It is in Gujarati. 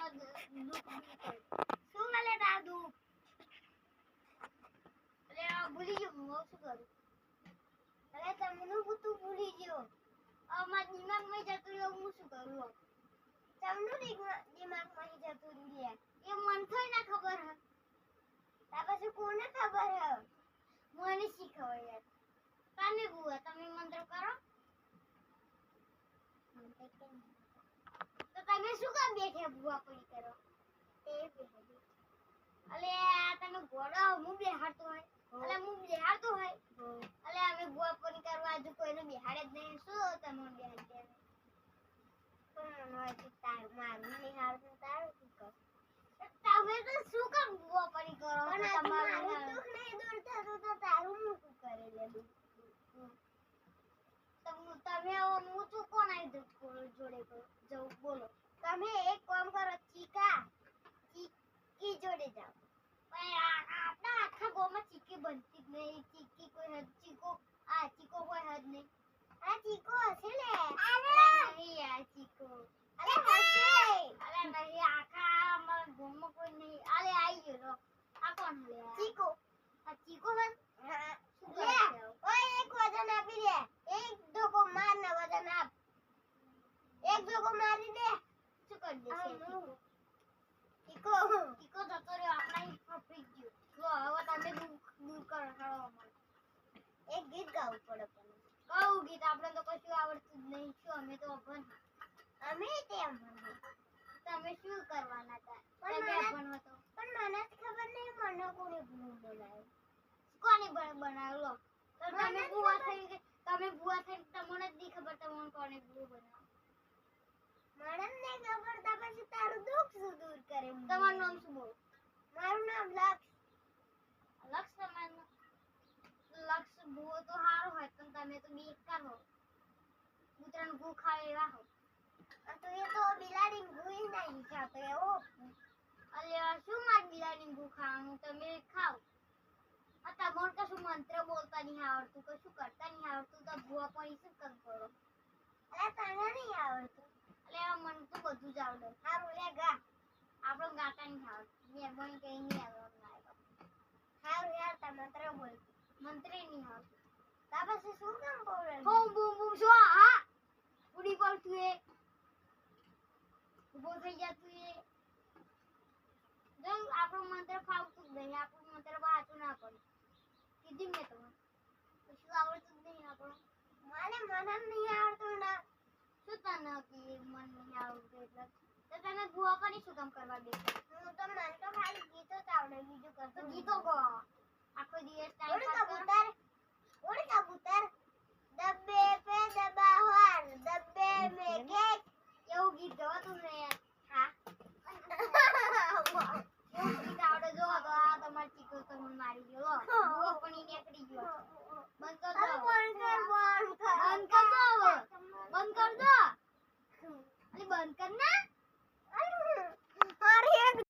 શું મળે દાદુ અરે ભૂલી ગયો હું શું કરું અરે તમને બધું ભૂલી ગયો અમાર દિમાગમાં જતું રહ્યું હું શું કરું તમને દિમાગમાં જતું રહ્યું એ મન થોઈ ના ખબર હે તા પછી કોને ખબર હે મને શી ખબર યાર કાને બુઆ તમે મંત્ર કરો તો તમે શું કામ બેઠે બુઆ પડી કરો તે બેઠે અલે તમે ગોડો હું બેહાડતો હોય અલે હું બેહાડતો હોય અલે અમે બુઆ પડી કરવા આજુ કોઈને બેહાડે જ નહીં શું તમે બેહાડે પણ મને તાર મારું નહીં હારું તારું શું કર તમે તો શું કામ બુઆ પડી કરો તમારું દુખ નહીં દૂર થતું તો તારું હું શું કરે લે તમે હું તો કોણ આવી જોડે જવું બોલો તમે એક કામ કરો ચીકી જોડે જાઓ પણ આપણા આખા ગામમાં ચીકી બનતી જ નહીં ચીકી કોઈ હદ ચીકો કોઈ હદ નહીં આ ચીકો હશે ને અરે નહીં આ ચીકો અરે હશે અરે નહીં આખા અમારા ગામમાં કોઈ નહીં અરે આવી ગયો આ કોણ લે ચીકો આ ચીકો હે ઓય એક વજન આપી દે એક ધોકો માર ને વજન આપ એક ધોકો મારી દે શું કરી દેશે ચીકો જતો રહ્યો આપણા ફફી ગયો જો હવે તમે દૂર કરો હાલો એક ગીત ગાવું પડે પણ કયું ગીત આપણે તો કશું આવડતું જ નહીં શું અમે તો અભણ અમે તેમ તમે શું કરવાના હતા તમે અભણ હતો પણ મને જ ખબર નહીં મને કોને ભૂલ બનાવ્યો કોને બનાવ્યો લો તો તમે બુઆ થઈ તમને જ નહીં ખબર તમને કોને ભૂલ બનાવ્યો મને નહીં ખબર તા પછી તારું દુઃખ શું દૂર કરે તમારું નામ શું બોલ મારું નામ લક્ષ તમારું લક્ષ ભૂવો તો સારો હોય પણ તમે તો બેકાર હો કૂતરાનું ગુ ખાવ એવા હો તો એ તો બિલાડી ગુઈ નહીં ખાતો એવો અલ્યા શું માર બિલાડી ગુ ખાવાનું તમે ખાવ આ તમારું કશું મંત્ર બોલતા નહીં આવડતું કશું કરતા નહીં આવડતું તો ભૂવા પણ શું કામ કરો અરે તને નહીં આવડતું અલ્યા મને તો બધું જ આવડે સારું લે ગા આપણો ગાતા નહીં આવડતું મહેરબાની કઈ નહીં આવડતું સારું યાર તા મંત્ર બોલ મંત્રે નહીં આવડતું તા પછી શું કામ બોલે હોમ બૂમ બૂમ શું હા ઉડી પડતું એ ઉભો થઈ જતું એ જો આપણો મંત્ર ફાવતું જ નહીં આપણું મંત્ર વાંચું ના પડે કીધું મેં તમને કશું આવડતું જ નહીં આપણો મને નહીં આવડતું ના શું તને કે મન નહીં આવડતું એટલે તો તમે ભૂવા પણ શું કામ કરવા બેઠા હું તો મને તો ખાલી ગીતો જ આવડે બીજું કશું ગીતો ગો આખો દિવસ ટાઈમ